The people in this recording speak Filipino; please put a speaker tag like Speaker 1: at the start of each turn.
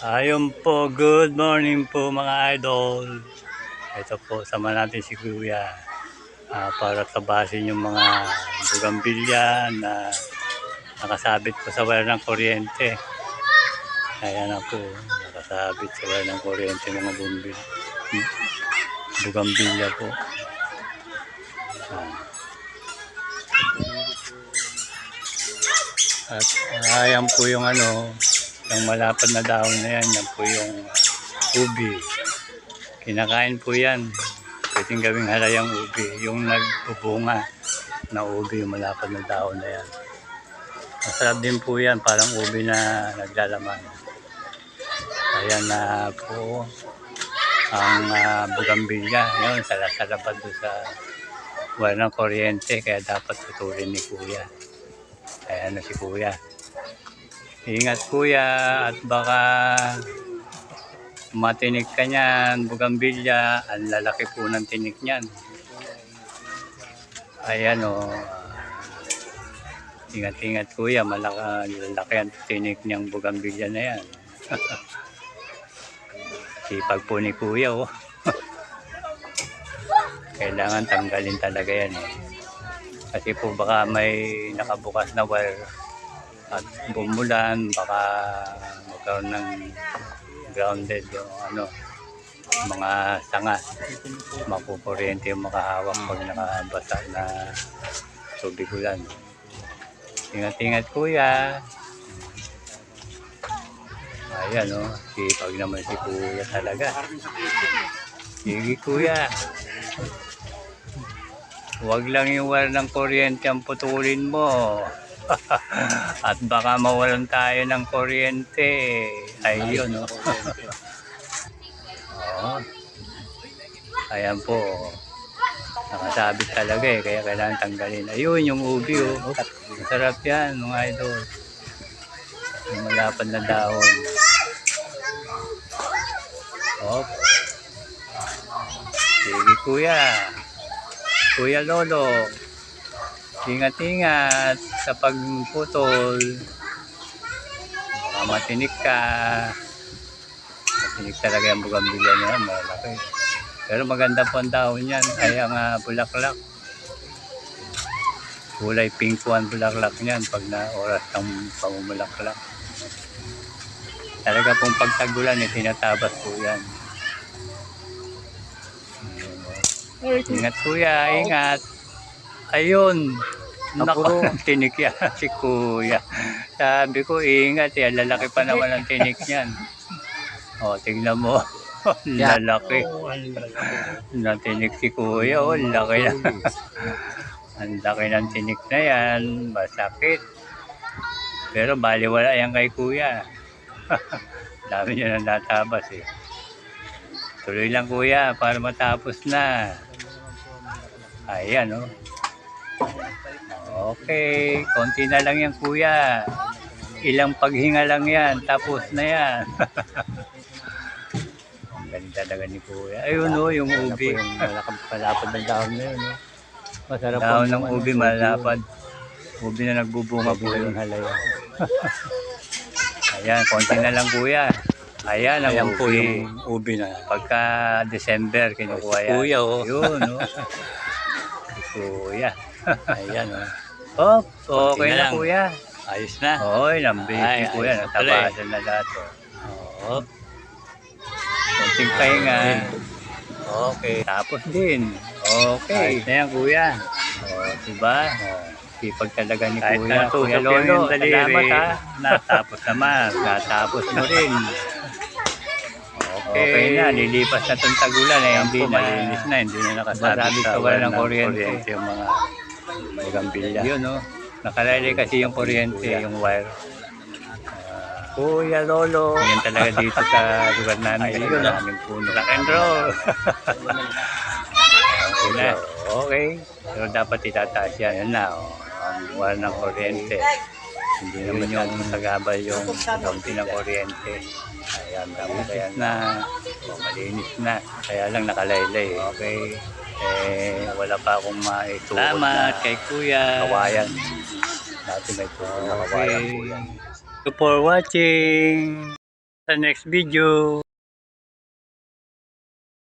Speaker 1: Ayun po, good morning po mga idol. Ito po, sama natin si Kuya para tabasin yung mga bugambilya na nakasabit po sa wire ng kuryente. Ayan na po, nakasabit sa wire ng kuryente mga bugambilya po. At ayan po yung yung malapad na dahon na yan, yan po yung ubi. Kinakain po yan. Pwedeng gawing halayang ubi. Yung nagbubunga na ubi, yung malapad na dahon na yan. Masarap din po yan, parang ubi na naglalaman. Ayan na po ang bugambilya. Yun, salasarapad doon sa wala ng kuryente, kaya dapat tutulin ni Kuya. Ayan na si Kuya. Ingat Kuya, at baka matinik ka niyan, bugambilya, ang lalaki po ng tinik niyan. Ayan o. Ingat-ingat Kuya, malaki ang tinik niyang bugambilya na yan. Sipag po ni Kuya o. Kailangan tanggalin talaga yan eh. Kasi po baka may nakabukas na wire at bumulan, baka magkaroon ng grounded yung mga sanga, makukuryente yung makahawak pag nakabasa na tubig ulan. Ingat-ingat Kuya. Ayan o, sipag naman si Kuya talaga. Sige Kuya, huwag lang yung wire ng kuryente ang putulin mo. At baka mawalan tayo ng kuryente. Ayun o. Oh. Ayan po. Nakasabit talaga eh, kaya kailangan tanggalin. Ayun yung ubi o. Masarap yan mga idol. Yung malapad na dahon. Oh. Sige Kuya. Kuya Lolo, ingat-ingat sa pagputol. Baka matinik ka. Matinik talaga yung bugambilya niya, malaki. Pero maganda po ang dahon yan, ay ang bulaklak. Kulay pink po ang bulaklak niyan pag na oras ng pamumulaklak. Talaga pong pagtagulan, tinatabas po yan. Ingat Kuya, ingat. Ayun, naku, tinik yan si Kuya. Sabi ko, ingat, lalaki pa naman ang tinik niyan. O, tignan mo, lalaki. Natinik si Kuya, laki na. Ang laki ng tinik na yan, masakit. Pero baliwala yan kay Kuya. Dami niya nang natabas eh. Tuloy lang Kuya, para matapos na. Ayan o. Okay, konti na lang yan Kuya. Ilang paghinga lang yan, tapos na yan. Ang ganda talaga ni Kuya. Ayun o, yung ubi. Malapad ng dahon na yun. Masarap dahon ng ubi, malapad. Ubi na nagbubunga po yung halaya. Ayan, konti na lang Kuya. Ayan ang po yung ubi na. Pagka December, kinukuha yan. Kuya o. Yun o. Kuya. Ayan o. Oh, okay na Kuya. Ayos na. Oy, nambiti Kuya. Natabasan na lahat o. Oo. Kunting pahinga. Okay. Tapos din. Okay. Ayos na yan Kuya. O, diba? Sipag talaga ni Kuya. Kuya Lolo, salamat ha. Natapos naman. Natapos mo rin. Okay na, lilipas na itong tagulan eh, hindi na malinis na, hindi na nakasabit sa wala ng kuryente yung mga bugambilya. Yun o, nakalaylay kasi yung kuryente, yung wire. Kuya Lolo, yan talaga dito sa lugar namin, yung aming puno. Rock and roll! Okay na, okay. Pero dapat itataas yan, yun na, ang wire ng kuryente. Hindi naman yung sagabal yung gampi ng kuryente. Ayan, dapat ayan na, malinis na. Kaya lang nakalaylay. Okay. Wala pa akong maituon na. Salamat kay Kuya. Kawayan. Dati may tuon na kawayan po yan. Thank you for watching. sa next video.